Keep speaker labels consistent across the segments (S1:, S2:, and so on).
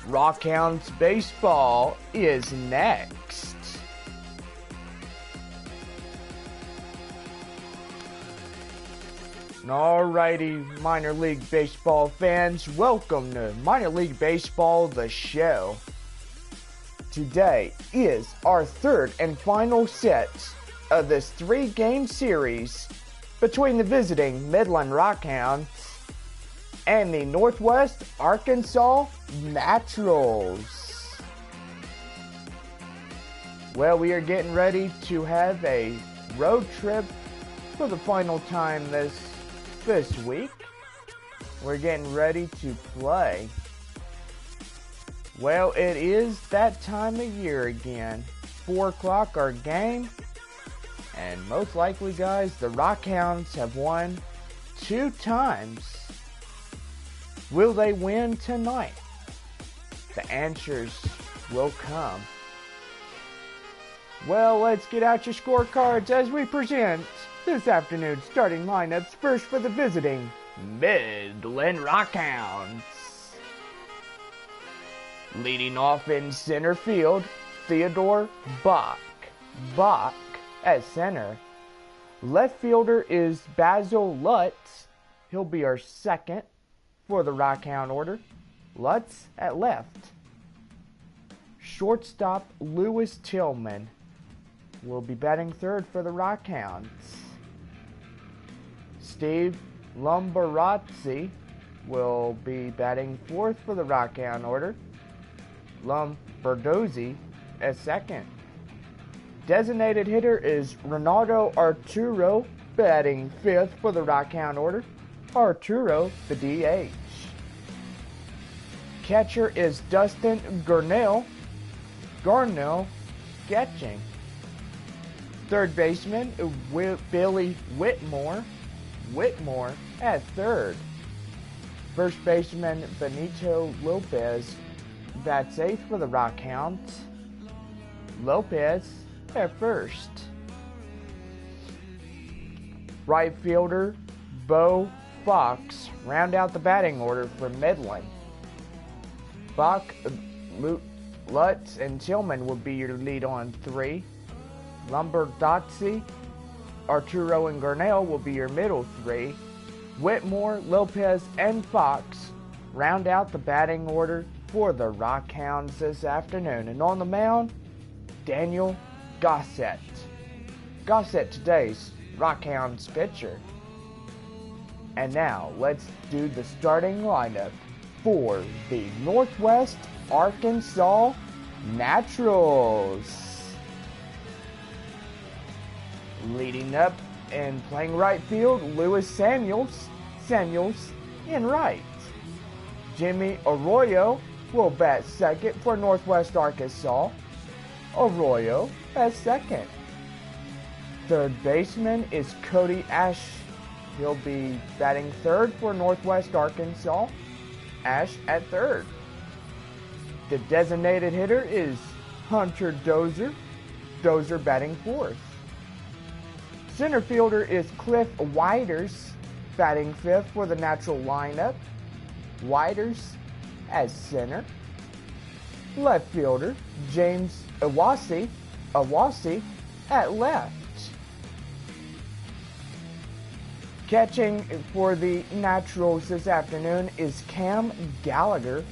S1: Rockhounds baseball is next. Alrighty, minor league baseball fans, welcome to Minor League Baseball, the show. Today is our third and final set of this three-game series between the visiting Midland Rockhounds and the Northwest Arkansas Naturals. Well, we are getting ready to have a road trip for the final time this week. We're getting ready to play. Well, it is that time of year again. 4 o'clock our game. And most likely, guys, the Rockhounds have won 2 times. Will they win tonight? The answers will come. Well, let's get out your scorecards as we present this afternoon's starting lineups. First for the visiting Midland Rockhounds. Leading off in center field, Theodore Bach. Bach at center. Left fielder is Basil Lutz. He'll be our second for the Rockhound order. Lutz at left. Shortstop Lewis Tillman will be batting third for the Rockhounds. Steve Lumbarazzi will be batting fourth for the Rockhound order. Lombardozzi at second. Designated hitter is Ronaldo Arturo, batting fifth for the Rockhound order. Arturo, the DH. Catcher is Dustin Garnell. Garnell catching. Third baseman, Billy Whitmore. Whitmore at third. First baseman, Benito Lopez, bats eighth for the Rockhounds. Lopez at first. Right fielder, Bo Fox, round out the batting order for Midland. Bach, Lutz, and Tillman will be your lead on 3. Lombardozzi, Arturo, and Garnell will be your middle 3. Whitmore, Lopez, and Fox round out the batting order for the Rockhounds this afternoon. And on the mound, Daniel Gossett. Gossett, today's Rockhounds pitcher. And now, let's do the starting lineup for the Northwest Arkansas Naturals. Leading up and playing right field, Lewis Samuels. Samuels in right. Jimmy Arroyo will bat second for Northwest Arkansas. Arroyo at second. Third baseman is Cody Ash. He'll be batting third for Northwest Arkansas. Ash at third. The designated hitter is Hunter Dozier. Dozier batting fourth. Center fielder is Cliff Whiters, batting fifth for the Natural lineup. Whiters as center. Left fielder, James Awasi at left. Catching for the Naturals this afternoon is Cam Gallagher.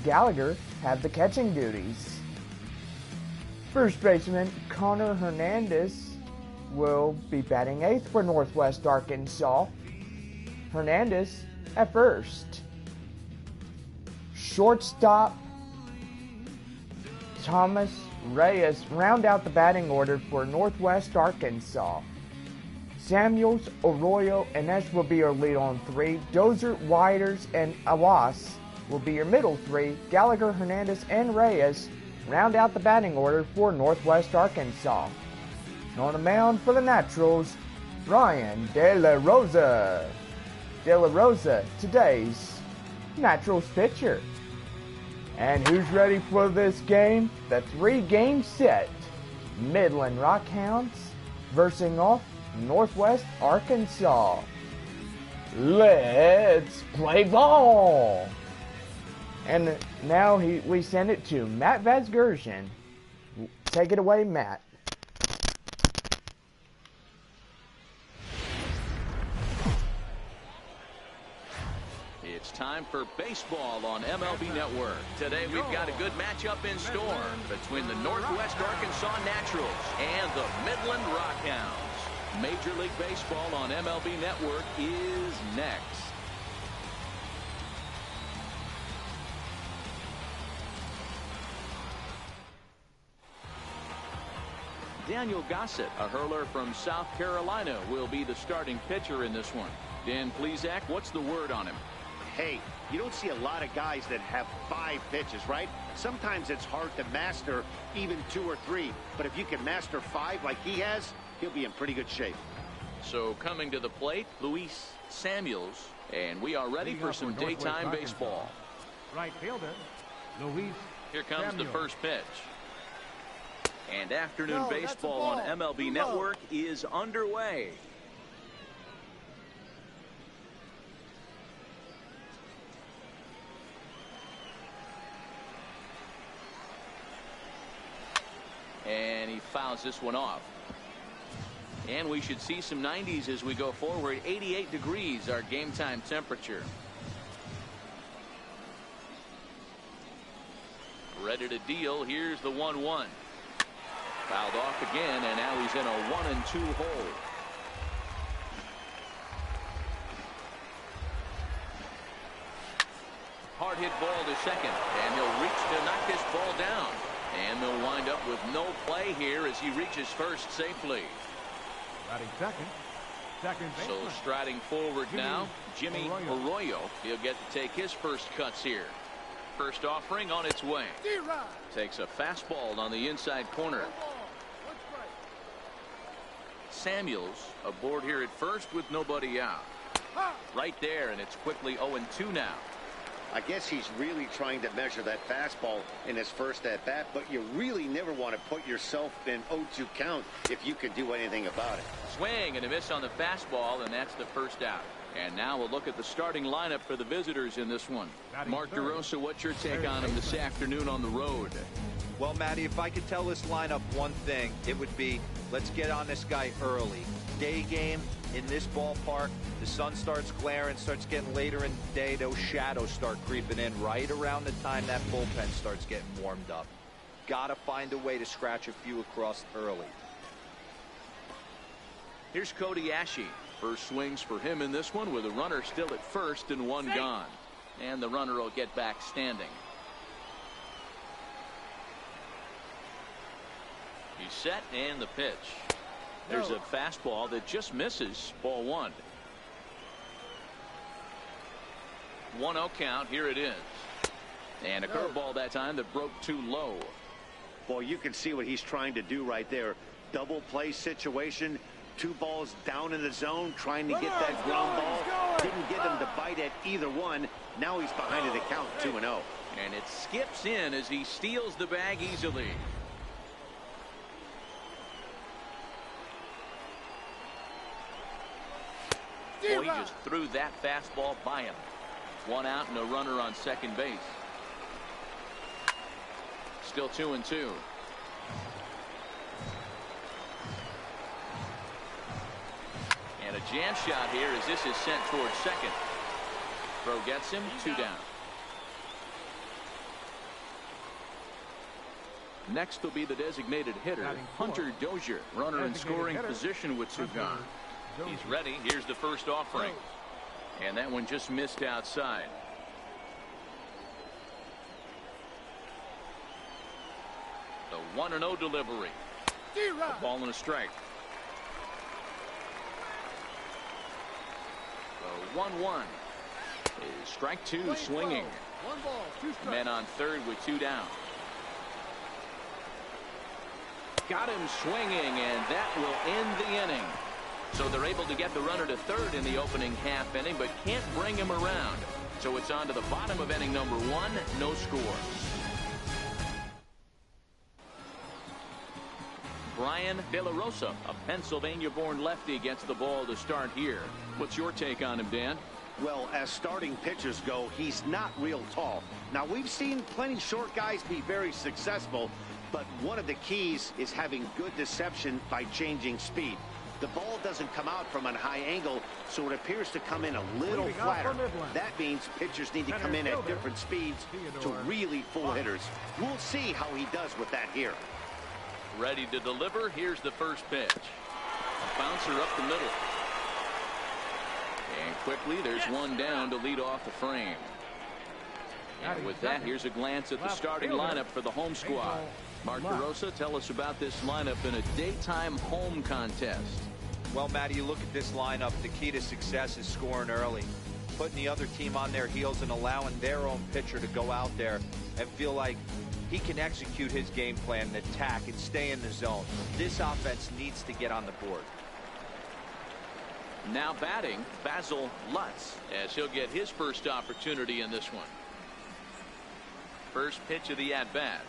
S1: Gallagher had the catching duties. First baseman, Connor Hernandez will be batting eighth for Northwest Arkansas. Hernandez at first. Shortstop Thomas Reyes round out the batting order for Northwest Arkansas. Samuels, Arroyo, and Ash will be your lead on 3. Dozier, Whiters, and Awas will be your middle 3. Gallagher, Hernandez, and Reyes round out the batting order for Northwest Arkansas. On the mound for the Naturals, Ryan De La Rosa. De La Rosa, today's Naturals pitcher. And who's ready for this game? The 3-game set. Midland Rockhounds versus off Northwest Arkansas. Let's play ball. And now we send it to Matt Vasgersian. Take it away, Matt.
S2: It's time for baseball on MLB Network. Today we've got a good matchup in store between the Northwest Arkansas Naturals and the Midland Rockhounds. Major League Baseball on MLB Network is next. Daniel Gossett, a hurler from South Carolina, will be the starting pitcher in this one. Dan Plesac, what's the word on him?
S3: Hey, you don't see a lot of guys that have 5 pitches, right? Sometimes it's hard to master even 2 or 3. But if you can master 5 like he has, he'll be in pretty good shape.
S2: So coming to the plate, Luis Samuels. And we are ready for some daytime baseball.
S4: Right fielder, Luis.
S2: Here comes
S4: Samuels.
S2: the first pitch. And afternoon baseball on MLB Network is underway. And he fouls this one off. And we should see some 90s as we go forward. 88 degrees, our game time temperature. Ready to deal. Here's the 1-1. Fouled off again, and now he's in a 1-2 hole. Hard hit ball to second, and he'll reach to knock this ball down. And they'll wind up with no play here as he reaches first safely.
S4: Batting second. Second
S2: So
S4: baseman.
S2: striding forward now, Jimmy Arroyo. He'll get to take his first cuts here. First offering on its way. Takes a fastball on the inside corner. Samuels aboard here at first with nobody out. Right there, and it's quickly 0-2 now.
S3: I guess he's really trying to measure that fastball in his first at-bat, but you really never want to put yourself in 0-2 count if you can do anything about it.
S2: Swing and a miss on the fastball, and that's the first out. And now we'll look at the starting lineup for the visitors in this one. Mark DeRosa, what's your take on him this afternoon on the road?
S5: Well, Matty, if I could tell this lineup one thing, it would be let's get on this guy early. Day game in this ballpark, the sun starts glaring, starts getting later in the day, those shadows start creeping in right around the time that bullpen starts getting warmed up. Gotta find a way to scratch a few across early.
S2: Here's Cody Ashe. First swings for him in this one with a runner still at first and one gone. And the runner will get back standing. He's set and the pitch. There's a fastball that just misses. Ball 1. 1-0 count. Here it is. And a curveball that time that broke too low.
S3: Boy, you can see what he's trying to do right there. Double play situation. 2 balls down in the zone, trying to get that ground ball. Didn't get him to bite at either one. Now he's behind at the count, 2-0.
S2: And it skips in as he steals the bag easily. Boy, he just threw that fastball by him. 1 out and a runner on second base. Still 2-2. And a jam shot here as this is sent towards second. Throw gets him, 2 down. Next will be the designated hitter, Hunter Dozier, runner in scoring position with 2 gone. He's ready. Here's the first offering. And that one just missed outside. The 1-0 delivery. A ball and a strike. The 1-1 is strike 2 swinging. Men on third with 2 down. Got him swinging, and that will end the inning. So they're able to get the runner to third in the opening half inning, but can't bring him around. So it's on to the bottom of inning number 1, no score. Brian De La Rosa, a Pennsylvania-born lefty, gets the ball to start here. What's your take on him, Dan?
S3: Well, as starting pitchers go, he's not real tall. Now, we've seen plenty short guys be very successful, but one of the keys is having good deception by changing speed. The ball doesn't come out from a high angle, so it appears to come in a little flatter. That means pitchers need to come in at different speeds to really fool hitters. We'll see how he does with that here.
S2: Ready to deliver. Here's the first pitch. A bouncer up the middle. And quickly, there's one down to lead off the frame. And with that, here's a glance at the starting lineup for the home squad. Mark DeRosa, tell us about this lineup in a daytime home contest.
S5: Well, Matty, you look at this lineup, the key to success is scoring early, putting the other team on their heels and allowing their own pitcher to go out there and feel like he can execute his game plan and attack and stay in the zone. This offense needs to get on the board.
S2: Now batting, Basil Lutz, as he'll get his first opportunity in this one. First pitch of the at-bat.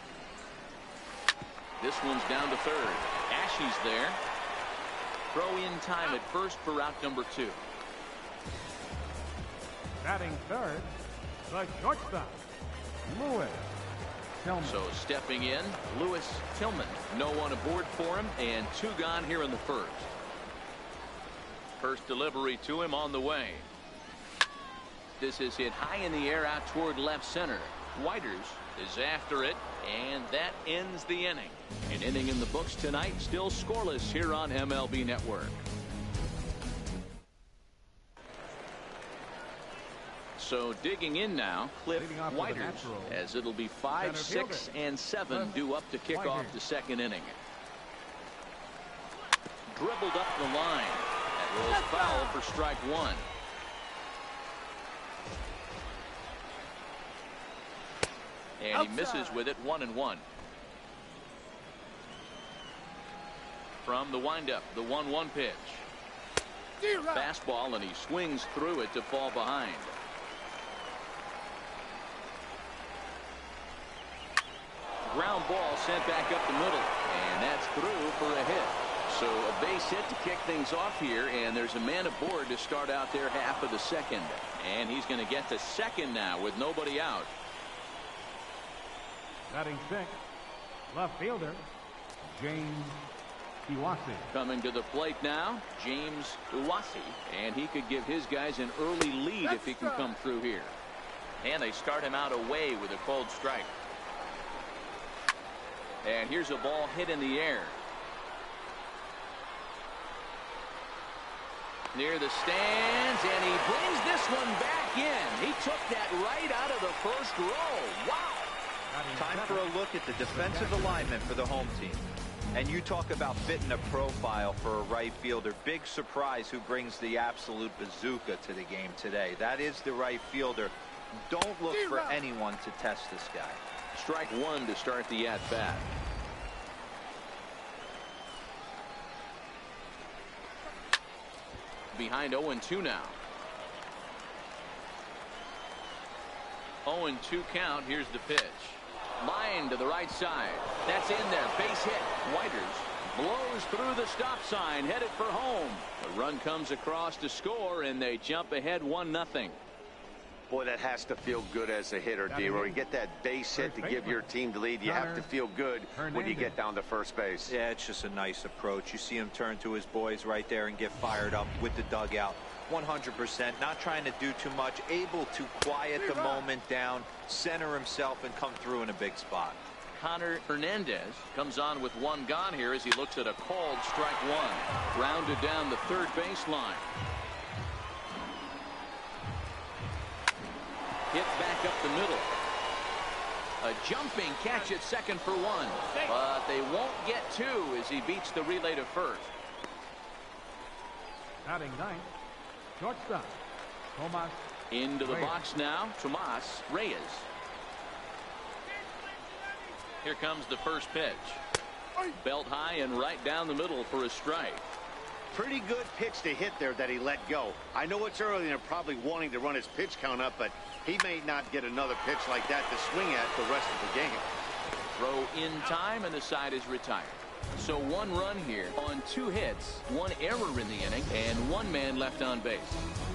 S2: This one's down to third. Ashe's there. Throw in time at first for out number 2.
S4: Batting third, the shortstop, Lewis Tillman.
S2: So stepping in, Lewis Tillman. No one aboard for him, and 2 gone here in the first. First delivery to him on the way. This is hit high in the air out toward left center. Whiters is after it, and that ends the inning. An inning in the books tonight, still scoreless here on MLB Network. So digging in now, Cliff Whiters, as it'll be 5, 6, and 7 due up to kick off the second inning. Dribbled up the line. That was foul for strike 1. And he misses with it, 1-1. From the windup, the 1-1 pitch. Fastball, and he swings through it to fall behind. Ground ball sent back up the middle, and that's through for a hit. So a base hit to kick things off here, and there's a man aboard to start out their half of the second. And he's going to get to second now with nobody out.
S4: Batting 6, left fielder, James Iwasi.
S2: Coming to the plate now, James Iwasi, and he could give his guys an early lead if he can come through here. And they start him out away with a cold strike. And here's a ball hit in the air. Near the stands, and he brings this one back in. He took that right out of the first row. Wow.
S5: Time for a look at the defensive alignment for the home team. And you talk about fitting a profile for a right fielder. Big surprise who brings the absolute bazooka to the game today. That is the right fielder. Don't look for anyone to test this guy.
S2: Strike 1 to start the at-bat. Behind 0-2 now. 0-2 count. Here's the pitch. Line to the right side. That's in there. Base hit. Whiters blows through the stop sign, headed for home. The run comes across to score, and they jump ahead 1-0.
S3: Boy, that has to feel good as a hitter, D-Roy. You get that base hit to give your team the lead. You have to feel good when you get down to first base.
S5: Yeah, it's just a nice approach. You see him turn to his boys right there and get fired up with the dugout. 100%, not trying to do too much, able to quiet the moment down, center himself, and come through in a big spot.
S2: Connor Hernandez comes on with 1 gone here as he looks at a called strike 1. Grounded down the third baseline. Hit back up the middle. A jumping catch at second for 1. But they won't get 2 as he beats the relay to first.
S4: Batting 9th, shortstop, Tomas.
S2: Into the box now, Tomas Reyes. Here comes the first pitch. Belt high and right down the middle for a strike.
S3: Pretty good pitch to hit there that he let go. I know it's early and they're probably wanting to run his pitch count up, but he may not get another pitch like that to swing at the rest of the game.
S2: Throw in time, and the side is retired. So 1 run here on 2 hits, 1 error in the inning, and 1 man left on base.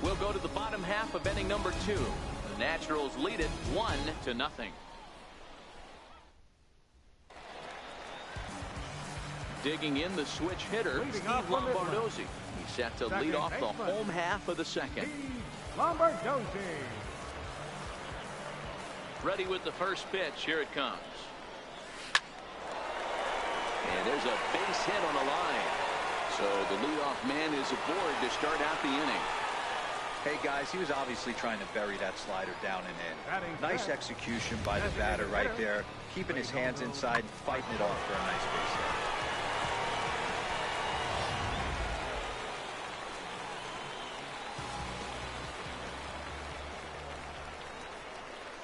S2: We'll go to the bottom half of inning number 2. The Naturals lead it 1-0. Digging in the switch hitter, Steve Lombardozzi. He's set to lead off the home half of the second.
S4: Lombardozzi.
S2: Ready with the first pitch. Here it comes. And there's a base hit on the line. So the leadoff man is aboard to start out the inning.
S5: Hey guys, he was obviously trying to bury that slider down and in. Nice execution by the batter right there, keeping his hands inside and fighting it off for a nice base hit.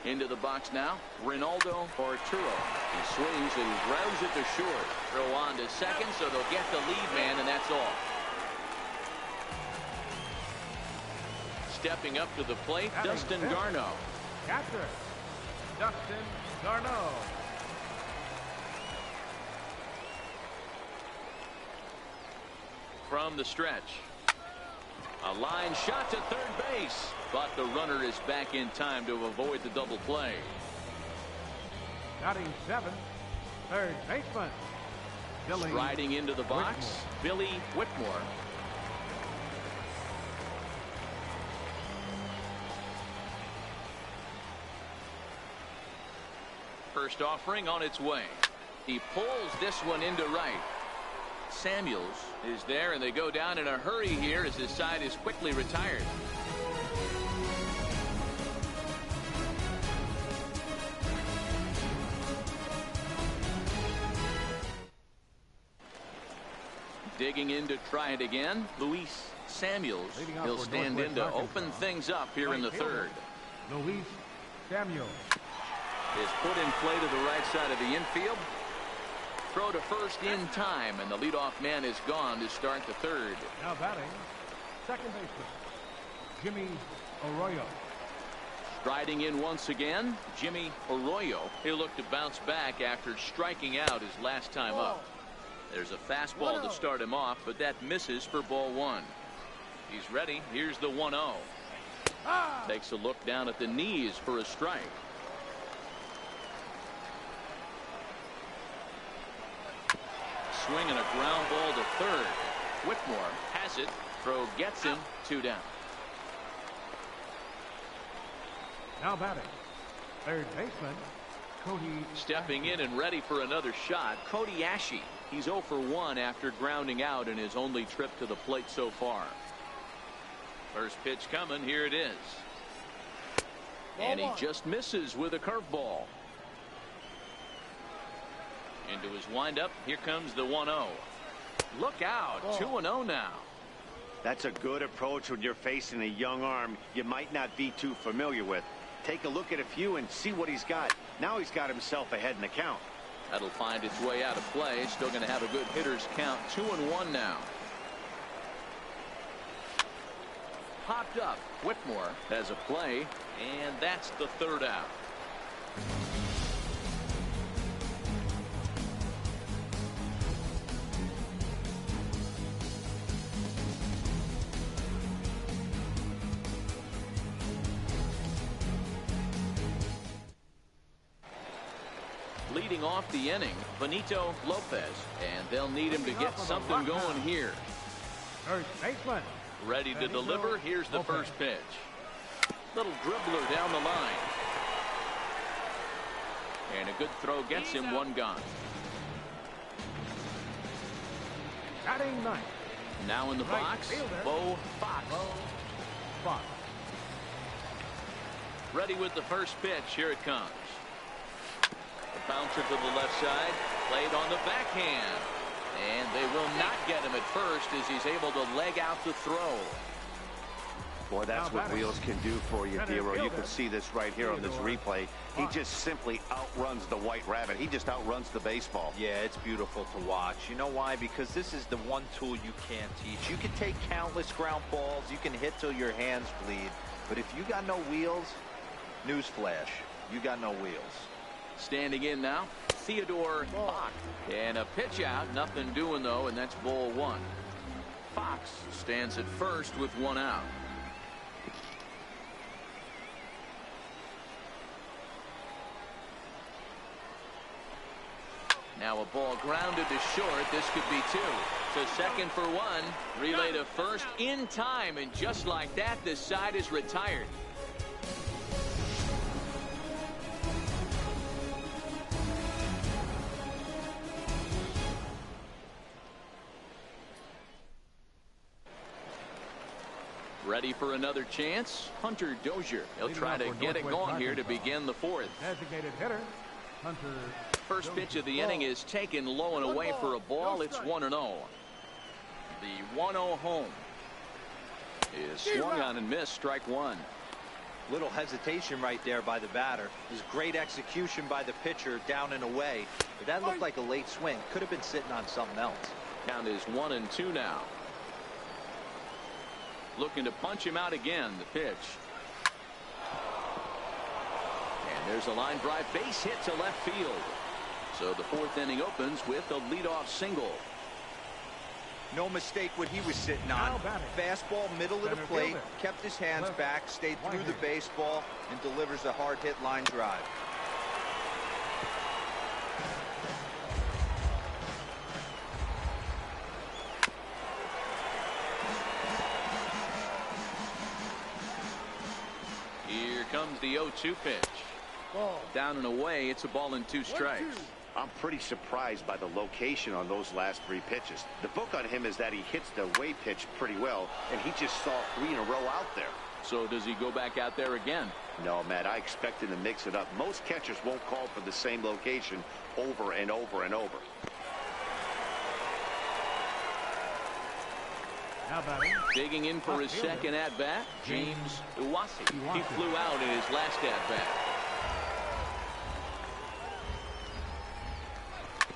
S2: Into the box now, Ronaldo Arturo. He swings and grounds it to short. Throw on to second, so they'll get the lead man, and that's all. Stepping up to the plate, Dustin Garneau.
S4: Catcher, Dustin Garneau.
S2: From the stretch. A line shot to third base, but the runner is back in time to avoid the double play.
S4: Batting 7th, third baseman.
S2: Striding into the box, Whitmore. Billy Whitmore. First offering on its way. He pulls this one into right. Samuels is there, and they go down in a hurry here as his side is quickly retired. Digging in to try it again, Luis Samuels. He'll stand in to open things up here in the third.
S4: Luis Samuels
S2: is put in play to the right side of the infield. Throw to first in time, and the leadoff man is gone to start the third.
S4: Now batting, second baseman, Jimmy Arroyo.
S2: Striding in once again, Jimmy Arroyo. He'll look to bounce back after striking out his last time up. There's a fastball to start him off, but that misses for ball 1. He's ready. Here's the 1-0. Takes a look down at the knees for a strike. Swing and a ground ball to third. Whitmore has it. Throw gets him. 2 down.
S4: Now batting, third baseman, Cody.
S2: Stepping in and ready for another shot, Cody Ashe. He's 0 for 1 after grounding out in his only trip to the plate so far. First pitch coming. Here it is. And he just misses with a curveball. Into his windup. Here comes the 1-0. Look out. 2-0 now.
S3: That's a good approach when you're facing a young arm you might not be too familiar with. Take a look at a few and see what he's got. Now he's got himself ahead in the count.
S2: That'll find its way out of play. Still going to have a good hitter's count. 2-1 now. Popped up. Whitmore has a play, and that's the third out. Leading off the inning, Benito Lopez, and they'll need him to get something going here.
S4: First baseman.
S2: Ready to deliver. Here's the first pitch. Little dribbler down the line. And a good throw gets him. 1 gone.
S4: Batting 9th.
S2: Now in the box, Bo Fox. Ready with the first pitch. Here it comes. A bouncer to the left side, played on the backhand, and they will not get him at first as he's able to leg out the throw.
S3: Boy, that's what wheels can do for you, Dero. You can see this right here on this replay. He just simply outruns the White Rabbit. He just outruns the baseball.
S5: Yeah, it's beautiful to watch. You know why? Because this is the one tool you can't teach. You can take countless ground balls. You can hit till your hands bleed. But if you got no wheels, newsflash, you got no wheels.
S2: Standing in now, Theodore Bach. And a pitch out, nothing doing though, and that's ball one. Fox stands at first with one out. Now a ball grounded to short. This could be two. So second for one. Relay to first in time, and just like that, this side is retired. Ready for another chance? Hunter Dozier. He'll try to get it going here to begin the fourth.
S4: Designated hitter, Hunter.
S2: First pitch of the inning is taken low and away for a ball. It's 1-0. The 1-0 home is swung on and missed. Strike one.
S5: Little hesitation right there by the batter. It was great execution by the pitcher down and away. But that looked like a late swing. Could have been sitting on something else.
S2: Count is 1-2 now. Looking to punch him out again. The pitch. And there's a line drive base hit to left field. So the fourth inning opens with a leadoff single.
S5: No mistake what he was sitting on. Fastball middle of the plate. Kept his hands back. Stayed through the baseball and delivers a hard hit line drive.
S2: Here comes the 0-2 pitch. Down and away. It's a ball and two strikes.
S3: I'm pretty surprised by the location on those last three pitches. The book on him is that he hits the away pitch pretty well, and he just saw three in a row out there.
S2: So does he go back out there again?
S3: No, Matt, I expect him to mix it up. Most catchers won't call for the same location over and over and over.
S2: Digging in for his second at-bat, James Iwasi. He flew out in his last at-bat.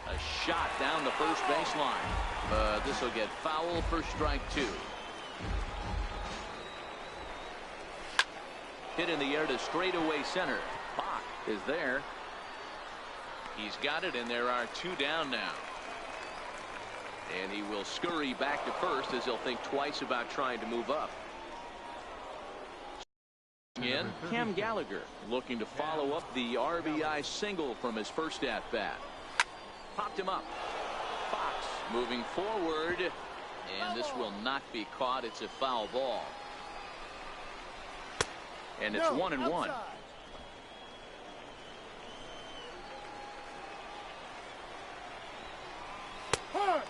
S2: A shot down the first baseline. But this will get foul for strike two. Hit in the air to straightaway center. Bach is there. He's got it, and there are two down now. And he will scurry back to first as he'll think twice about trying to move up. In, Cam Gallagher looking to follow up the RBI single from his first at-bat. Popped him up. Fox moving forward, and this will not be caught. It's a foul ball. And it's 1-1.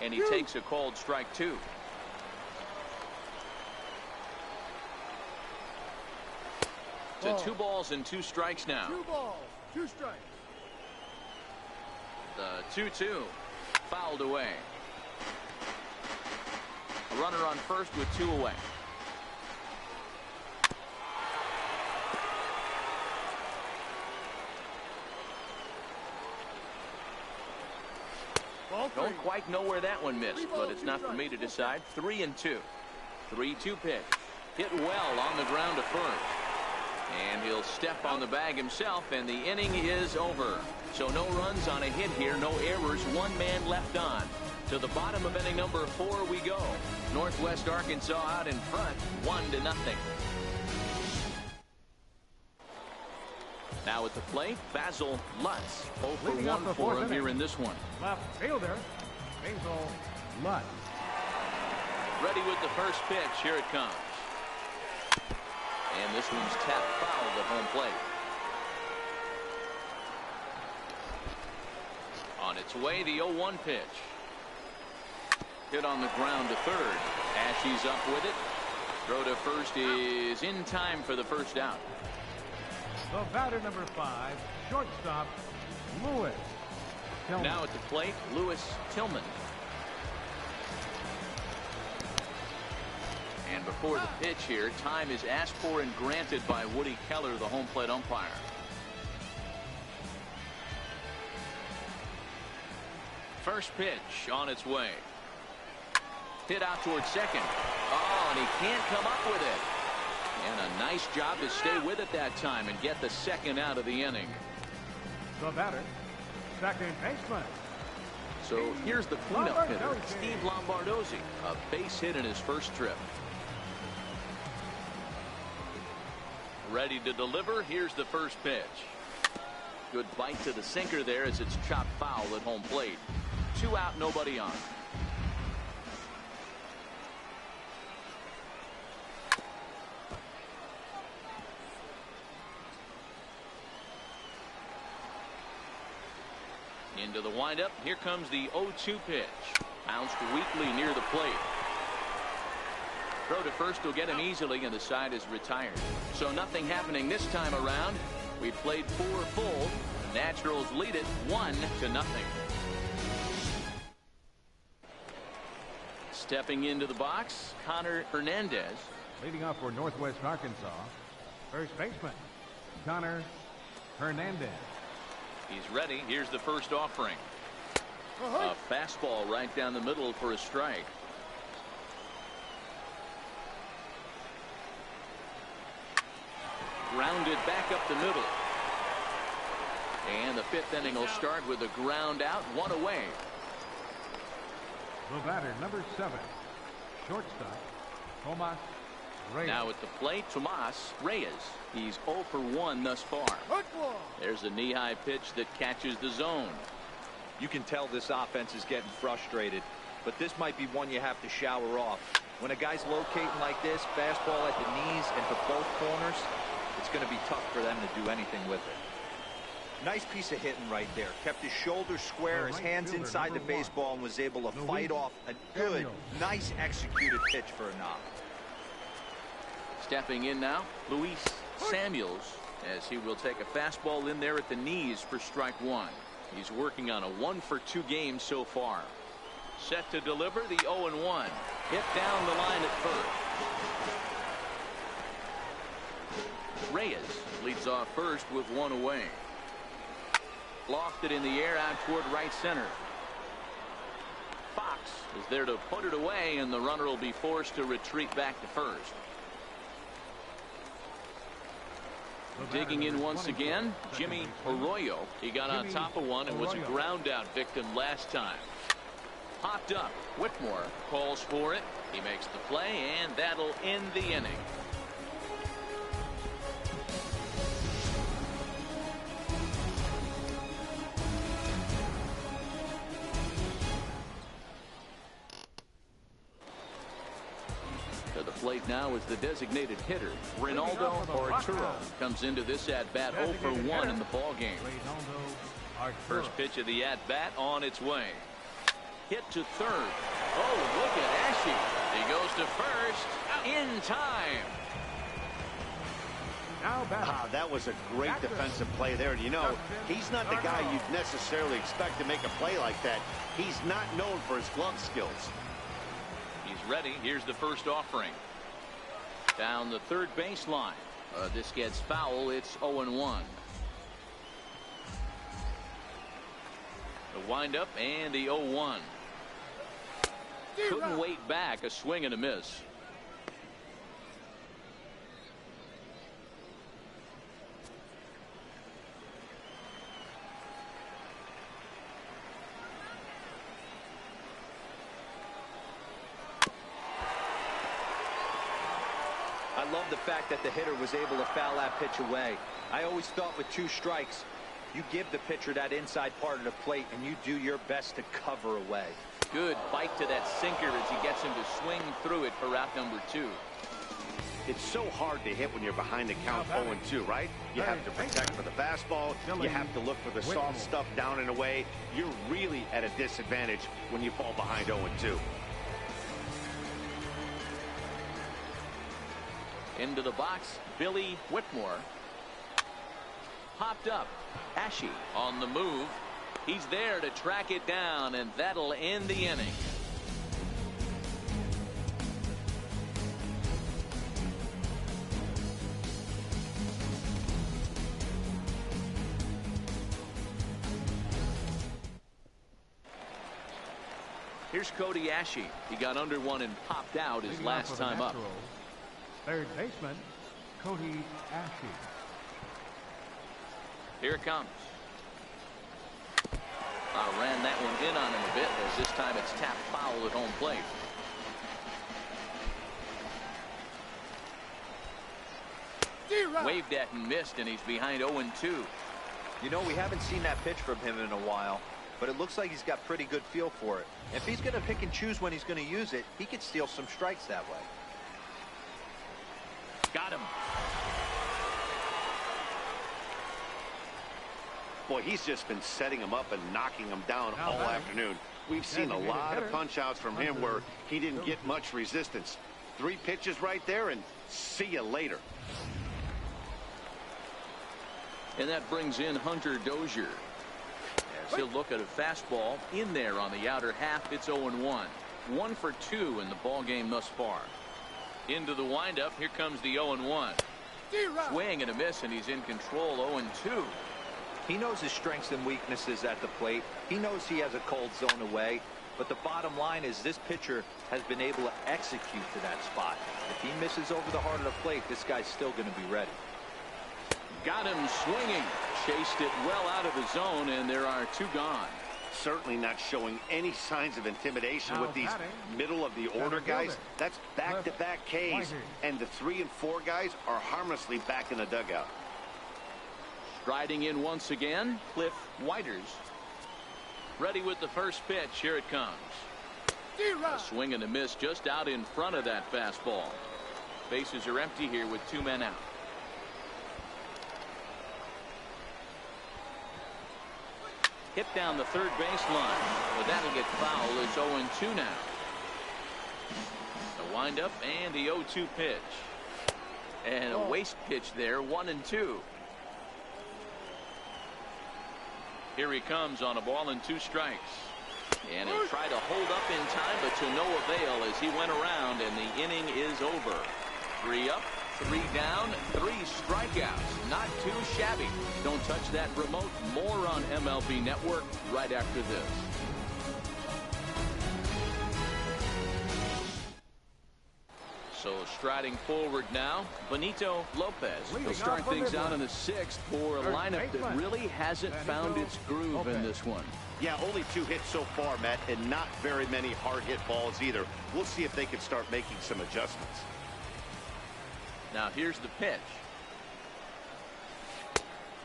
S2: And he takes a called strike two. To 2 balls and 2 strikes now.
S6: 2 balls, 2 strikes.
S2: The 2-2 fouled away. A runner on first with 2 away. Don't quite know where that one missed, but it's not for me to decide. 3-2. 3-2 pitch. Hit well on the ground to first. And he'll step on the bag himself, and the inning is over. So no runs on a hit here, no errors, 1 man left on. To the bottom of inning number 4 we go. Northwest Arkansas out in front, 1-0. Now at the plate, Basil Lutz. 0 for 1 for him here in this one.
S4: Left fielder, Basil Lutz.
S2: Ready with the first pitch. Here it comes. And this one's tapped foul at home plate. On its way, the 0-1 pitch. Hit on the ground to third. Ashe's up with it. Throw to first is in time for the first out.
S4: The batter number 5, shortstop, Lewis Tillman.
S2: Now at the plate, Lewis Tillman. And before the pitch here, time is asked for and granted by Woody Keller, the home plate umpire. First pitch on its way. Hit out towards second. Oh, and he can't come up with it. And a nice job to stay with it that time and get the second out of the inning.
S4: The batter, second baseman.
S2: So here's the cleanup hitter, Steve Lombardozzi, a base hit in his first trip. Ready to deliver. Here's the first pitch. Good bite to the sinker there as it's chopped foul at home plate. 2 out, nobody on. Into the windup. Here comes the 0-2 pitch. Bounced weakly near the plate. Throw to first will get him easily, and the side is retired. So nothing happening this time around. We played 4 full. Naturals lead it 1-0. Stepping into the box, Connor Hernandez.
S4: Leading off for Northwest Arkansas, first baseman, Connor Hernandez.
S2: He's ready. Here's the first offering. A fastball right down the middle for a strike. Grounded back up the middle. And the 5th inning will start with a ground out, 1 away.
S4: The batter, number 7, shortstop, Tomas Reyes.
S2: Now at the plate, Tomas Reyes. He's 0 for 1 thus far. There's a knee-high pitch that catches the zone.
S5: You can tell this offense is getting frustrated, but this might be one you have to shower off. When a guy's locating like this, fastball at the knees and to both corners, it's going to be tough for them to do anything with it. Nice piece of hitting right there. Kept his shoulders square, his hands inside the baseball, and was able to fight off a good, nice executed pitch for a knock.
S2: Stepping in now, Luis Samuels, as he will take a fastball in there at the knees for strike 1. He's working on a 1 for 2 game so far. Set to deliver the 0-1. Hit down the line at first. Reyes leads off first with 1 away. Lofted in the air out toward right center. Fox is there to put it away, and the runner will be forced to retreat back to first. Digging in once again, Jimmy Arroyo. He got on top of one and was a ground out victim last time. Popped up. Whitmore calls for it. He makes the play, and that'll end the inning. To the plate now is the designated hitter, Ronaldo Arturo. Comes into this at-bat 0 for 1 in the ball game. First pitch of the at-bat on its way. Hit to third. Oh, look at Ashe. He goes to first in time.
S3: That was a great defensive play there. And you know, he's not the guy you'd necessarily expect to make a play like that. He's not known for his glove skills.
S2: He's ready. Here's the first offering. Down the third baseline. This gets foul. It's 0-1. The windup and the 0-1. Couldn't wait back. A swing and a miss.
S5: I love the fact that the hitter was able to foul that pitch away. I always thought with 2 strikes, you give the pitcher that inside part of the plate and you do your best to cover away.
S2: Good bite to that sinker as he gets him to swing through it for route number 2.
S3: It's so hard to hit when you're behind the count 0-2, right? You have to protect for the fastball. You have to look for the soft stuff down and away. You're really at a disadvantage when you fall behind 0-2.
S2: Into the box, Billy Whitmore. Popped up. Ashe on the move. He's there to track it down, and that'll end the inning. Here's Cody Ashe. He got under one and popped out his last time up.
S4: Third baseman, Cody Ashe.
S2: Here it comes. Ran that one in on him a bit, as this time it's tapped foul at home plate. Waved at and missed, and he's behind 0-2.
S5: You know, we haven't seen that pitch from him in a while, but it looks like he's got pretty good feel for it. If he's going to pick and choose when he's going to use it, he could steal some strikes that way.
S2: Got him.
S3: Boy, he's just been setting him up and knocking him down all afternoon. We've seen a lot of punch-outs from him where he didn't get much resistance. 3 pitches right there, and see you later.
S2: And that brings in Hunter Dozier. As he'll look at a fastball in there on the outer half. It's 0-1. 1 for 2 in the ball game thus far. Into the windup. Here comes the 0-1. Swing and a miss, and he's in control. 0-2.
S5: He knows his strengths and weaknesses at the plate. He knows he has a cold zone away. But the bottom line is this pitcher has been able to execute to that spot. If he misses over the heart of the plate, this guy's still going to be ready.
S2: Got him swinging. Chased it well out of the zone, and there are 2 gone.
S3: Certainly not showing any signs of intimidation with these middle-of-the-order guys. That's back-to-back Ks, and the 3 and 4 guys are harmlessly back in the dugout.
S2: Striding in once again, Cliff Whiters. Ready with the first pitch. Here it comes. A swing and a miss just out in front of that fastball. Bases are empty here with 2 men out. Hit down the third baseline, but that'll get foul. It's 0-2 now. The windup and the 0-2 pitch. And a waste pitch there, 1-2. Here he comes on a ball and 2 strikes. And he'll try to hold up in time, but to no avail as he went around, and the inning is over. 3 up, 3 down, 3 strikeouts. Not too shabby. Don't touch that remote. More on MLB Network right after this. So striding forward now, Benito Lopez. He'll start things out in the 6th for a lineup that really hasn't found its groove in this one.
S3: Yeah, only 2 hits so far, Matt, and not very many hard-hit balls either. We'll see if they can start making some adjustments.
S2: Now here's the pitch.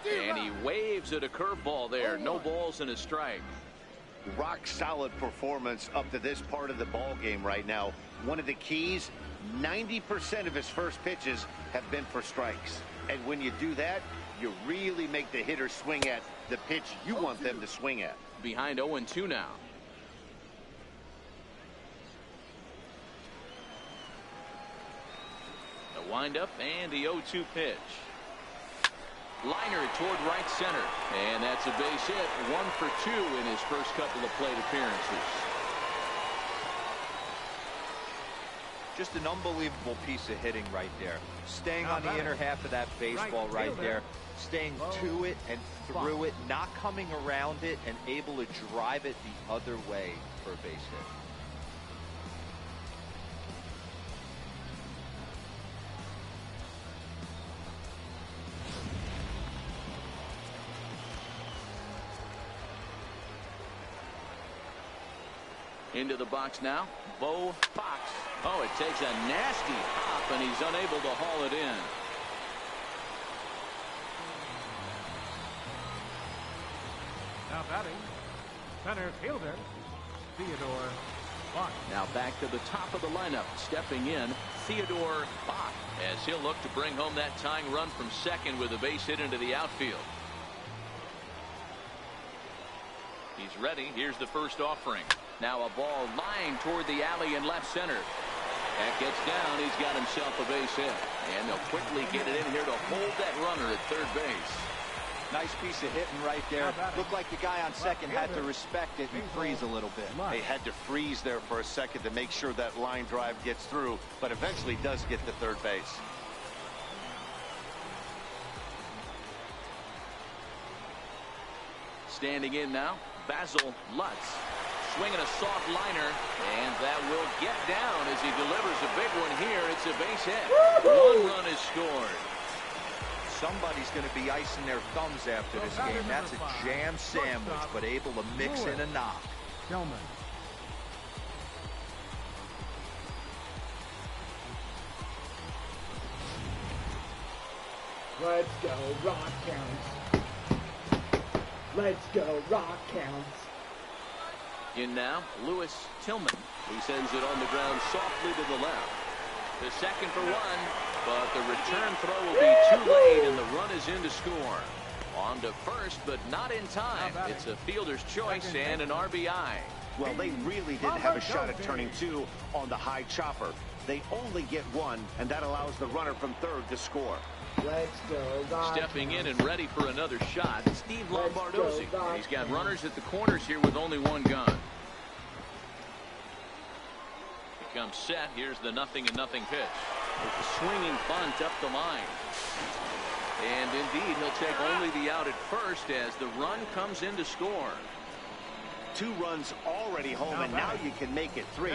S2: And he waves at a curveball there. No balls and a strike.
S3: Rock solid performance up to this part of the ball game right now. One of the keys, 90% of his first pitches have been for strikes. And when you do that, you really make the hitter swing at the pitch you want them to swing at.
S2: Behind 0-2 now. The windup and the 0-2 pitch. Liner toward right center. And that's a base hit. 1 for 2 in his first couple of plate appearances.
S5: Just an unbelievable piece of hitting right there. Staying on the inner half of that baseball right there. Staying to it and through it. Not coming around it and able to drive it the other way for a base hit.
S2: Into the box now, Bo Fox. Oh, it takes a nasty hop, and he's unable to haul it in.
S4: Now batting, center fielder, Theodore Bach.
S2: Now back to the top of the lineup, stepping in, Theodore Bach, as he'll look to bring home that tying run from second with a base hit into the outfield. He's ready. Here's the first offering. Now a ball lined toward the alley in left center. That gets down. He's got himself a base hit. And they'll quickly get it in here to hold that runner at third base.
S5: Nice piece of hitting right there. Looked like the guy on second had to respect it and freeze a little bit.
S3: They had to freeze there for a second to make sure that line drive gets through, but eventually does get to third base.
S2: Standing in now, Basil Lutz. Swinging a soft liner, and that will get down as he delivers a big one here. It's a base hit. 1 run is scored.
S5: Somebody's going to be icing their thumbs after this game. That's a jam sandwich, but able to mix in a knock.
S4: Tillman.
S1: Let's go, Rockhounds. Let's go, Rockhounds.
S2: In now, Lewis Tillman. He sends it on the ground softly to the left. The second for one, but the return throw will be too late, and the run is in to score. On to first, but not in time. It's a fielder's choice and an RBI.
S3: Well, they really didn't have a shot at turning two on the high chopper. They only get one, and that allows the runner from third to score.
S1: Let's go, Rockhounds.
S2: Stepping in and ready for another shot, Steve Lombardozzi. He's got runners at the corners here with only one gun. Comes set. Here's the 0-0 pitch. With a swinging bunt up the line. And indeed, he'll take only the out at first as the run comes in to score.
S3: 2 runs already home, and now you can make it 3.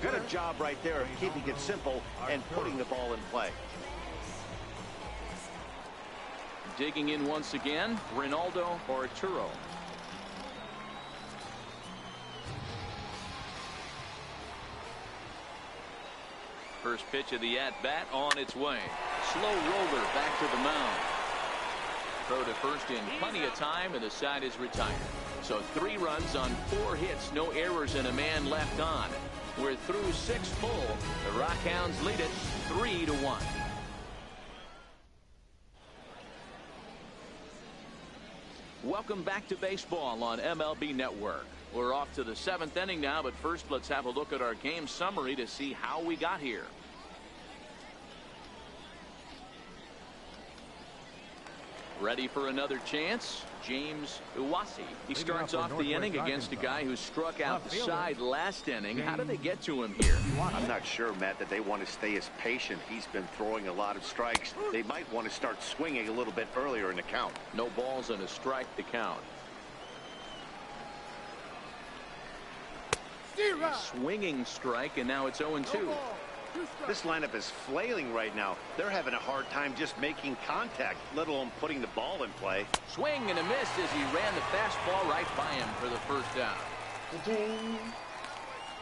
S3: Good job right there of keeping it simple and putting the ball in play.
S2: Digging in once again, Ronaldo Arturo. First pitch of the at-bat on its way. Slow roller back to the mound. Throw to first in plenty of time, and the side is retired. So 3 runs on 4 hits, no errors, and a man left on. We're through 6 full. The Rockhounds lead it 3-1. Welcome back to baseball on MLB Network. We're off to the 7th inning now, but first let's have a look at our game summary to see how we got here. Ready for another chance? James Iwasi. He starts off the inning against a guy who struck out the side last inning. How did they get to him here?
S3: I'm not sure, Matt, that they want to stay as patient. He's been throwing a lot of strikes. They might want to start swinging a little bit earlier in the count.
S2: No balls and a strike to count. Swinging strike, and now it's 0-2.
S3: This lineup is flailing right now. They're having a hard time just making contact, let alone putting the ball in play.
S2: Swing and a miss as he ran the fastball right by him for the first down.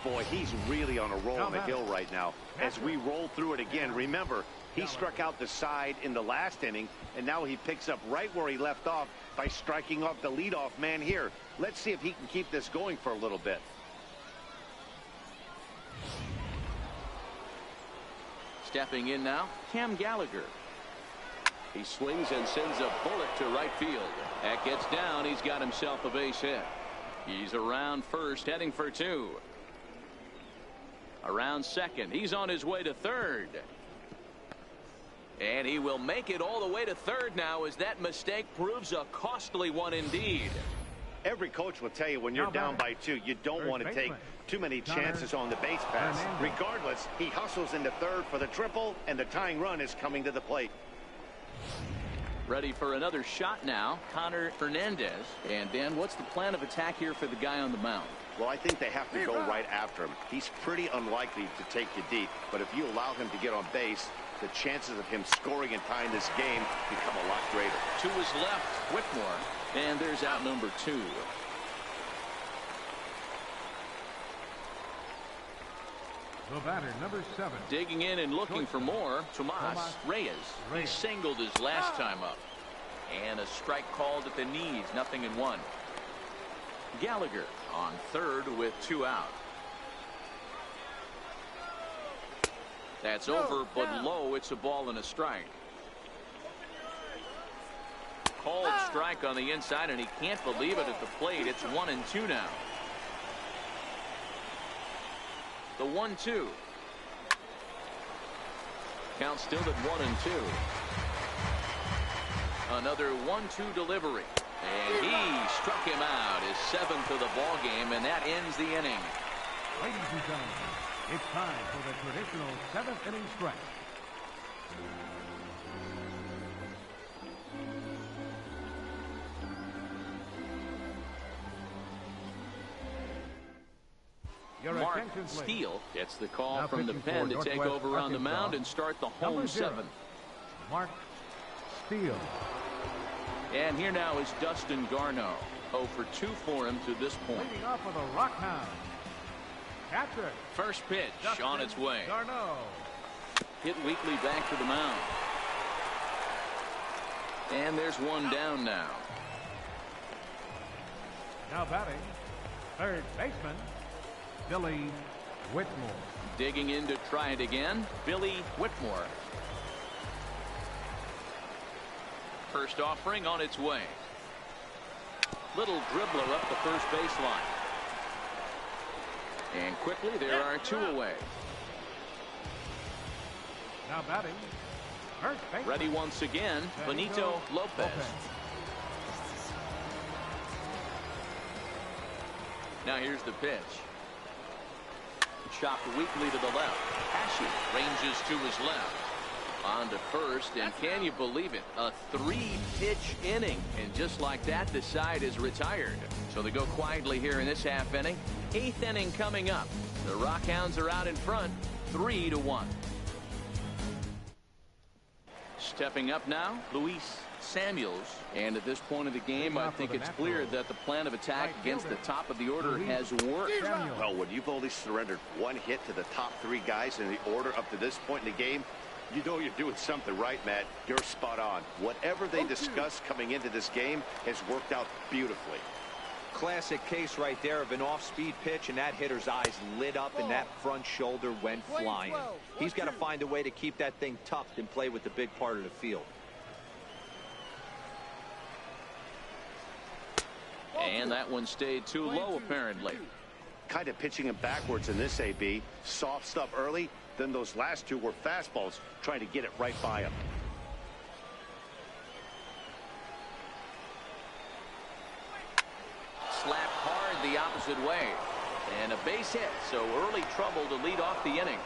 S3: Boy, he's really on a roll on the hill right now. As we roll through it again, remember, he struck out the side in the last inning, and now he picks up right where he left off by striking off the leadoff man here. Let's see if he can keep this going for a little bit.
S2: Stepping in now, Cam Gallagher. He swings and sends a bullet to right field. That gets down. He's got himself a base hit. He's around first, heading for 2. Around second. He's on his way to third. And he will make it all the way to third now, as that mistake proves a costly one indeed.
S3: Every coach will tell you when you're down by 2, you don't want to take too many chances on the base pass. Regardless, he hustles into third for the triple, and the tying run is coming to the plate.
S2: Ready for another shot now, Connor Hernandez. And Dan, what's the plan of attack here for the guy on the mound?
S3: Well, I think they have to go right after him. He's pretty unlikely to take you deep, but if you allow him to get on base, the chances of him scoring and tying this game become a lot greater.
S2: To his left, Whitmore. And there's out number 2.
S4: The batter, number 7.
S2: Digging in and looking for more, Tomas Reyes. He singled his last time up. And a strike called at the knees, 0-1. Gallagher on third with 2 out. That's over, but low. It's a ball and a strike. Called strike on the inside, and he can't believe it at the plate. It's 1-2 now. The 1-2. Count still at 1-2. Another 1-2 delivery. And he struck him out, his 7th of the ball game, and that ends the inning.
S4: Ladies and gentlemen, it's time for the traditional 7th inning stretch.
S2: Mark Steele gets the call from the pen to take over on the mound and start the home 7th.
S4: Mark steal.
S2: And here now is Dustin Garneau. 0 for 2 for him to this point.
S4: Leading off for the Rockhounds. Catcher.
S2: First pitch
S4: Dustin
S2: on its way.
S4: Garneau.
S2: Hit weakly back to the mound. And there's one down now.
S4: Now batting, third baseman, Billy Whitmore.
S2: Digging in to try it again, Billy Whitmore. First offering on its way. Little dribbler up the first baseline. And quickly there are 2 away.
S4: Now batting, first baseman.
S2: Ready once again, Benito Lopez. Now here's the pitch. Chopped weakly to the left. Ashe ranges to his left. On to first, and can you believe it? A 3-pitch inning. And just like that, the side is retired. So they go quietly here in this half inning. 8th inning coming up. The Rockhounds are out in front, 3-1. Stepping up now, Luis Samuels. And at this point of the game, I think it's clear that the plan of attack against the top of the order has worked.
S3: Well, when you've only surrendered 1 hit to the top 3 guys in the order up to this point in the game, you know you're doing something right, Matt. You're spot on. Whatever they discussed coming into this game has worked out beautifully.
S5: Classic case right there of an off-speed pitch, and that hitter's eyes lit up and that front shoulder went flying. He's got to find a way to keep that thing tucked and play with the big part of the field.
S2: And that one stayed too low, apparently.
S3: Kind of pitching him backwards in this AB. Soft stuff early, then those last 2 were fastballs, trying to get it right by him.
S2: Slapped hard the opposite way. And a base hit, so early trouble to lead off the inning.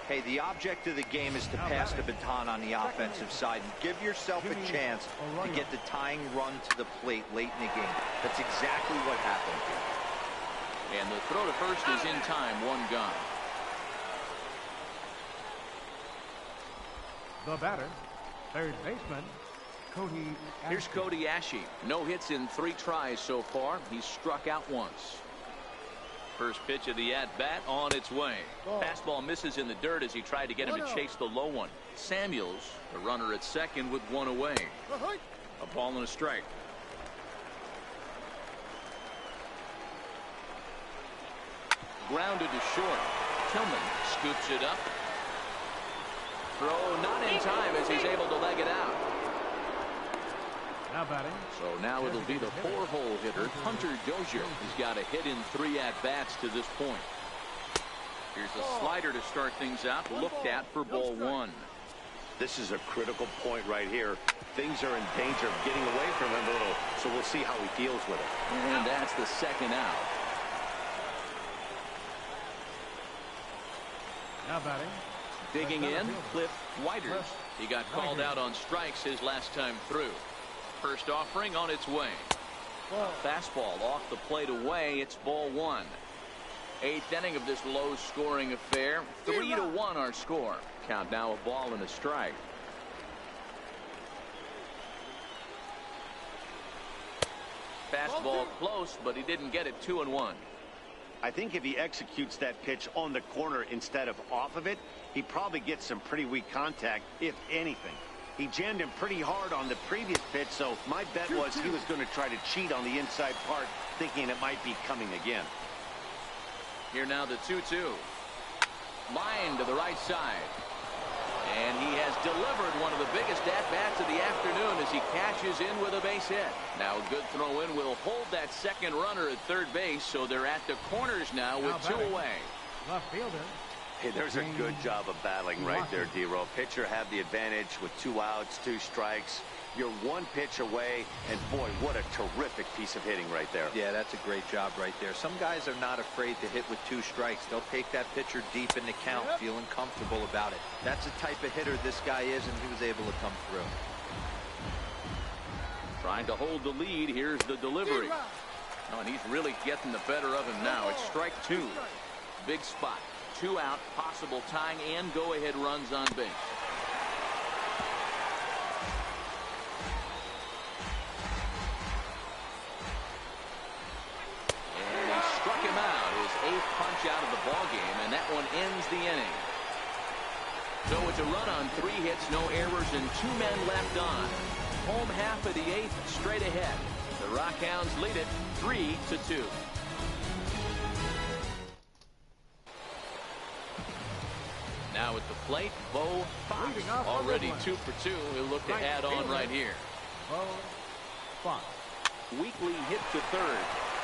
S5: Hey, the object of the game is to pass the baton on the offensive side and give yourself a chance to get the tying run to the plate late in the game. That's exactly what happened here.
S2: And the throw to first is in time, 1 gone.
S4: The batter, third baseman, Cody Ashe.
S2: Here's Cody Ashe. No hits in 3 tries so far. He's struck out once. First pitch of the at-bat on its way. Fastball misses in the dirt as he tried to get him to chase the low one. Samuels, the runner at second with 1 away. A ball and a strike. Grounded to short. Tillman scoops it up. Throw not in time as he's able to leg it out.
S4: Now batting.
S2: So now it'll be the 4-hole hitter, Hunter Dozier. He's got a hit in 3 at-bats to this point. Here's a slider to start things out, looked at for ball 1.
S3: This is a critical point right here. Things are in danger of getting away from him a little, so we'll see how he deals with it.
S2: And that's the 2nd out.
S4: Now batting.
S2: Digging in, Cliff Whiters. He got called out on strikes his last time through. First offering on its way. Fastball off the plate away. It's ball 1. 8th inning of this low-scoring affair. 3-1 our score. Count now a ball and a strike. Fastball close, but he didn't get it. 2-1.
S3: I think if he executes that pitch on the corner instead of off of it, he probably gets some pretty weak contact, if anything. He jammed him pretty hard on the previous pitch, so my bet was he was going to try to cheat on the inside part, thinking it might be coming again.
S2: Here now the 2-2. Line to the right side. And he has delivered one of the biggest at-bats of the afternoon as he catches in with a base hit. Now a good throw-in will hold that second runner at third base, so they're at the corners now with 2 away.
S4: Left fielder.
S3: Hey, there's a good job of battling right there, D-Row. Pitcher had the advantage with 2 outs, 2 strikes. You're 1 pitch away, and boy, what a terrific piece of hitting right there.
S5: Yeah, that's a great job right there. Some guys are not afraid to hit with 2 strikes. They'll take that pitcher deep in the count, feeling comfortable about it. That's the type of hitter this guy is, and he was able to come through.
S2: Trying to hold the lead. Here's the delivery. Oh, and he's really getting the better of him now. It's strike 2. Big spot. 2 out, possible tying and go-ahead runs on base. ball game, and that one ends the inning. So it's a run on 3 hits, no errors, and 2 men left on. Home half of the 8th, straight ahead. The Rockhounds lead it 3-2. Now at the plate, Bo Fox, already 2 for 2. He'll look to add on right here.
S4: Bo Fox.
S2: Weekly hit to third.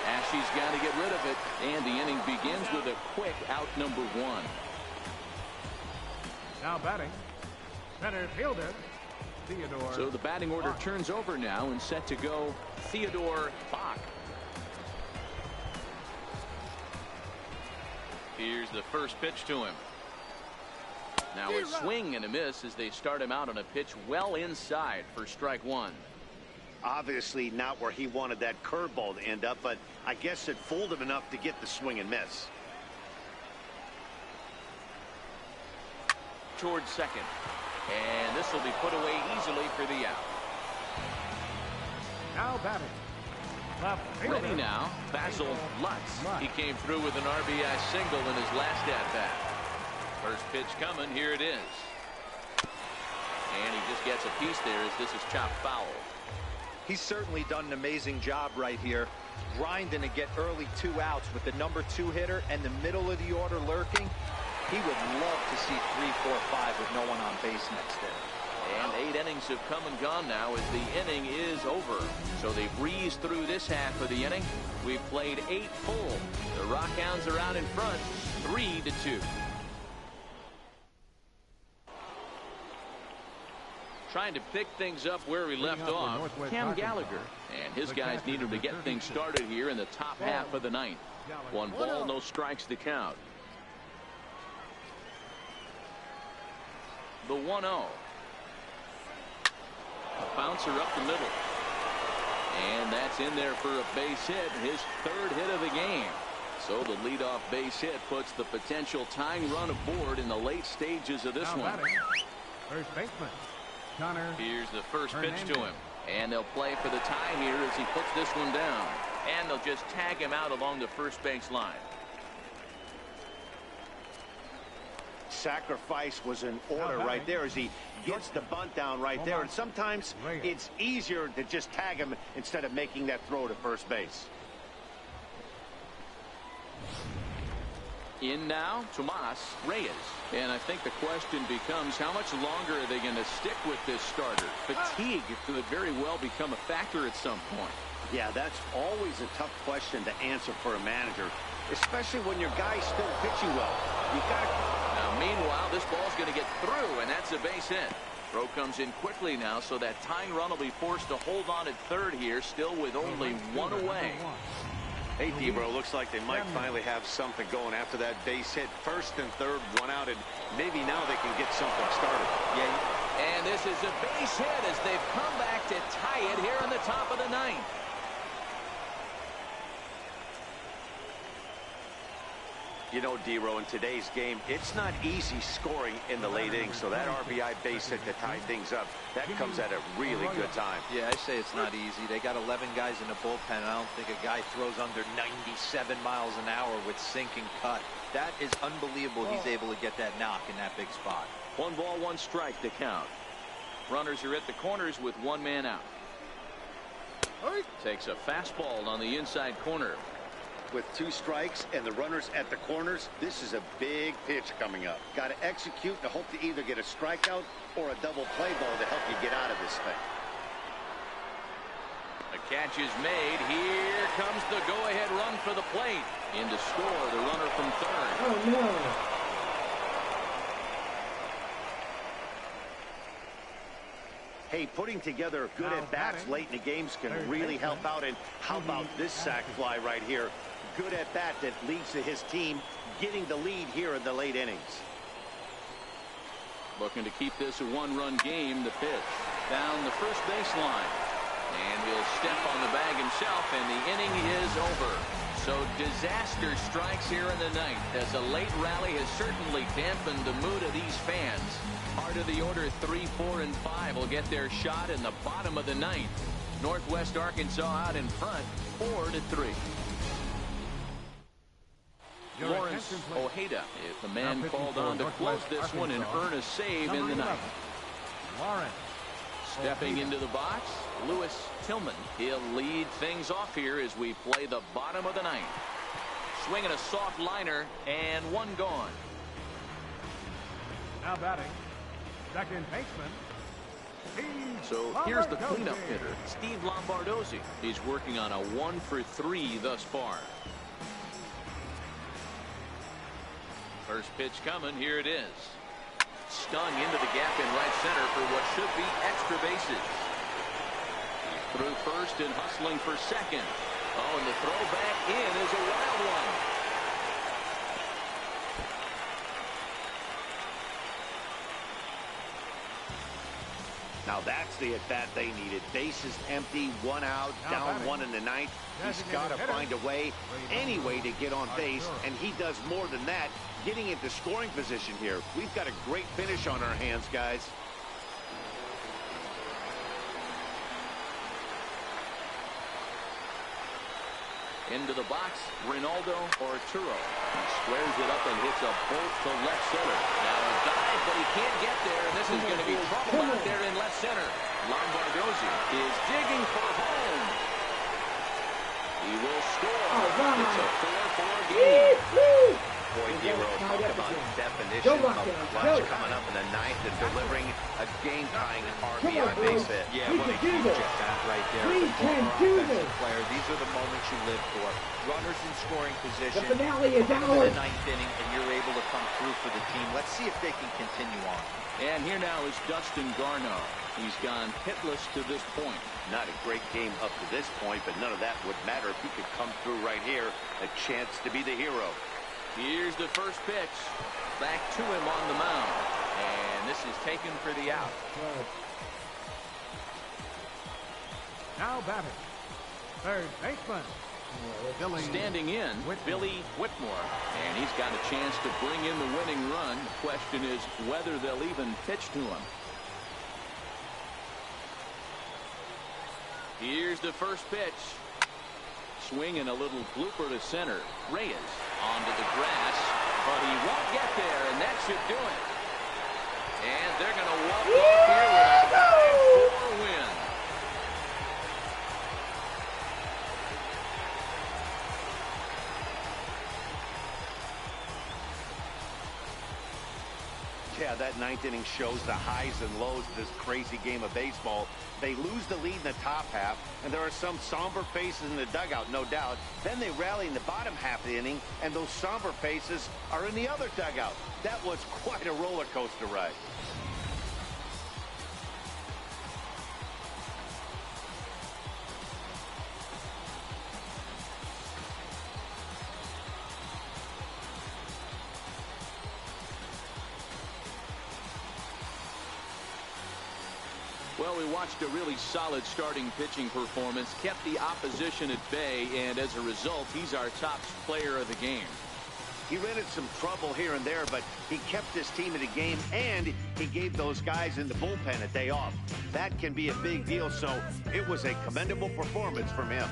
S2: Ashley's got to get rid of it, and the inning begins with a quick out number 1.
S4: Now batting, center fielder, Theodore.
S2: So the batting order turns over now and set to go Theodore Bach. Here's the first pitch to him. Now a swing and a miss as they start him out on a pitch well inside for strike 1.
S3: Obviously not where he wanted that curveball to end up, but I guess it fooled him enough to get the swing and miss.
S2: Towards second, and this will be put away easily for the out.
S4: Now batting, left fielder.
S2: Ready now, Basil Lutz. He came through with an RBI single in his last at bat. First pitch coming, here it is, and he just gets a piece there as this is chopped foul.
S5: He's certainly done an amazing job right here, grinding to get early 2 outs with the number 2 hitter and the middle of the order lurking. He would love to see 3, 4, 5 with no one on base next inning.
S2: And 8 innings have come and gone now as the inning is over. So they breezed through this half of the inning. We've played 8 full. The Rockhounds are out in front, 3-2. Trying to pick things up where we left off, Cam Gallagher. And his guys needed to get things started here in the top half of the 9th. 1 ball, no strikes to count. The 1-0. A bouncer up the middle. And that's in there for a base hit, his 3rd hit of the game. So the leadoff base hit puts the potential tying run aboard in the late stages of this one.
S4: First baseman, Connor.
S2: Here's the first pitch to him. And they'll play for the tie here as he puts this one down. And they'll just tag him out along the first base line.
S3: Sacrifice was in order right there as he gets the bunt down right there, and sometimes it's easier to just tag him instead of making that throw to first base.
S2: In now, Tomas Reyes. And I think the question becomes, how much longer are they going to stick with this starter? Fatigue could very well become a factor at some point.
S3: Yeah, that's always a tough question to answer for a manager, especially when your guy's still pitching well. You got.
S2: Now, meanwhile, this ball's going to get through, and that's a base hit. Throw comes in quickly now, so that tying run will be forced to hold on at third here, still with only 1 away.
S3: Hey, Debro, looks like they might finally have something going after that base hit. First and third, 1 out, and maybe now they can get something started.
S2: Yeah, and this is a base hit as they've come back to tie it here in the top of the 9th.
S3: You know, Dero, in today's game, it's not easy scoring in the late innings, so that RBI base hit to tie things up, that comes at a really good time.
S5: Yeah, I say it's not easy. They got 11 guys in the bullpen, and I don't think a guy throws under 97 miles an hour with sinking cut. That is unbelievable he's able to get that knock in that big spot.
S2: 1 ball, 1 strike to count. Runners are at the corners with 1 man out. Takes a fastball on the inside corner.
S3: With 2 strikes and the runners at the corners, this is a big pitch coming up. Got to execute to hope to either get a strikeout or a double play ball to help you get out of this thing.
S2: The catch is made. Here comes the go-ahead run for the plate. In to score, the runner from third.
S1: Oh, no.
S3: Hey, putting together good at-bats late in the games can really help out. And how about this sac fly right here? Good at-bat that leads to his team getting the lead here in the late innings.
S2: Looking to keep this a 1-run game. The pitch down the first baseline. And he'll step on the bag himself, and the inning is over. So disaster strikes here in the 9th as a late rally has certainly dampened the mood of these fans. Part of the order 3, 4, and 5 will get their shot in the bottom of the 9th. Northwest Arkansas out in front 4-3. Lawrence Ojeda is the man called on to close this one and earn a save in the ninth.
S4: Lawrence.
S2: Stepping into the box, Lewis Tillman. He'll lead things off here as we play the bottom of the ninth. Swinging a soft liner, and one gone.
S4: Now batting, second baseman.
S2: So here's the cleanup hitter, Steve Lombardozzi. He's working on a 1-for-3 thus far. First pitch coming, here it is. Stung into the gap in right center for what should be extra bases. Through first and hustling for second. Oh, and the throw back in is a wild one.
S3: Now that's the at-bat they needed. Bases empty, one out, down one in the ninth. He's got to find a way, any way to get on base, and he does more than that, getting into scoring position here. We've got a great finish on our hands, guys.
S2: Into the box, Ronaldo Arturo. He squares it up and hits a bolt to left center. Now a dive, but he can't get there, and this is going to be trouble out there in left center. Lombardozzi is digging for home. He will score. It's a 4-4 game.
S3: Boy, Hero, talk about definition of clutch coming up in the ninth and delivering a game-tying RBI base hit.
S5: Yeah, what a huge at-bat right there.
S6: We can do this.
S5: Player. These are the moments you live for. Runners in scoring position.
S6: The finale is
S5: In
S6: ours.
S5: the ninth inning, and you're able to come through for the team. Let's see if they can continue on.
S2: And here now is Dustin Garneau. He's gone hitless to this point.
S3: Not a great game up to this point, but none of that would matter if he could come through right here. A chance to be the hero.
S2: Here's the first pitch. Back to him on the mound. And this is taken for the out.
S4: Now batting, third baseman.
S2: Standing in, Billy Whitmore. And he's got a chance to bring in the winning run. The question is whether they'll even pitch to him. Here's the first pitch. Swing and a little blooper to center. Reyes onto the grass, but he won't get there, and that should do it. And they're going to walk off here with a 5-4 win.
S3: Yeah, that ninth inning shows the highs and lows of this crazy game of baseball. They lose the lead in the top half, and there are some somber faces in the dugout, no doubt. Then they rally in the bottom half of the inning, and those somber faces are in the other dugout. That was quite a roller coaster ride.
S2: Well, we watched a really solid starting pitching performance, kept the opposition at bay, and as a result, he's our top player of the game.
S3: He ran into some trouble here and there, but he kept his team in the game, and he gave those guys in the bullpen a day off. That can be a big deal, so it was a commendable performance from him.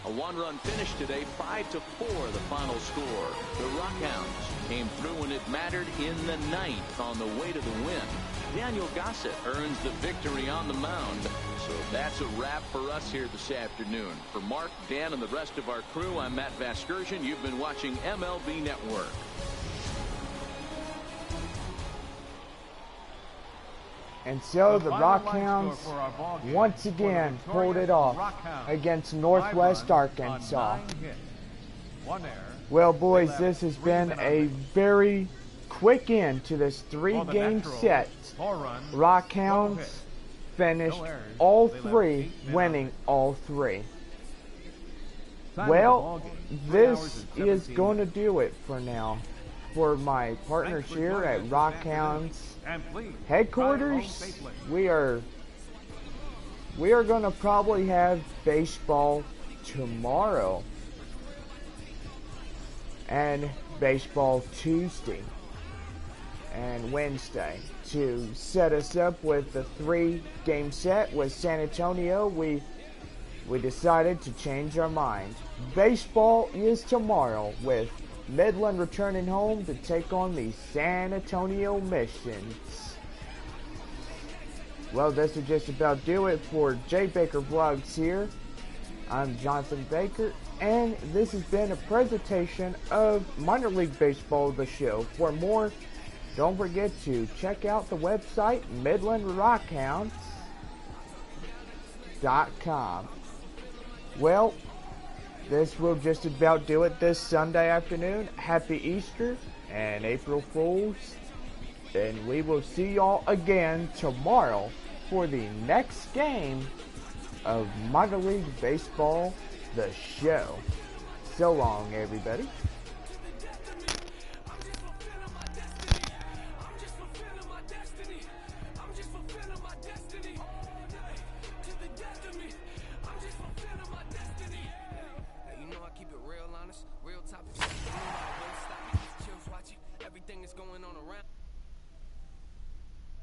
S2: A one-run finish today, 5-4 the final score. The Rockhounds came through when it mattered in the ninth on the way to the win. Daniel Gossett earns the victory on the mound. So that's a wrap for us here this afternoon. For Mark, Dan, and the rest of our crew, I'm Matt Vasgersian. You've been watching MLB Network.
S1: And so the Rockhounds once again pulled it off against Northwest Arkansas. Well, boys, this has been a very quick end to this three-game set. Rockhounds finished all three, winning all three. Well, this is going to do it for now. for my partners here at Rockhounds headquarters. We are going to probably have baseball tomorrow and baseball Tuesday and Wednesday to set us up with the 3-game set with San Antonio. We decided to change our mind. Baseball is tomorrow with Midland returning home to take on the San Antonio Missions. Well, this will just about do it for JBaker Vlogs here. I'm Jonathan Baker, and this has been a presentation of Minor League Baseball, the show. For more, don't forget to check out the website, MidlandRockhounds.com. Well, this will just about do it this Sunday afternoon. Happy Easter and April Fools. And we will see y'all again tomorrow for the next game of Minor League Baseball, the show. So long, everybody.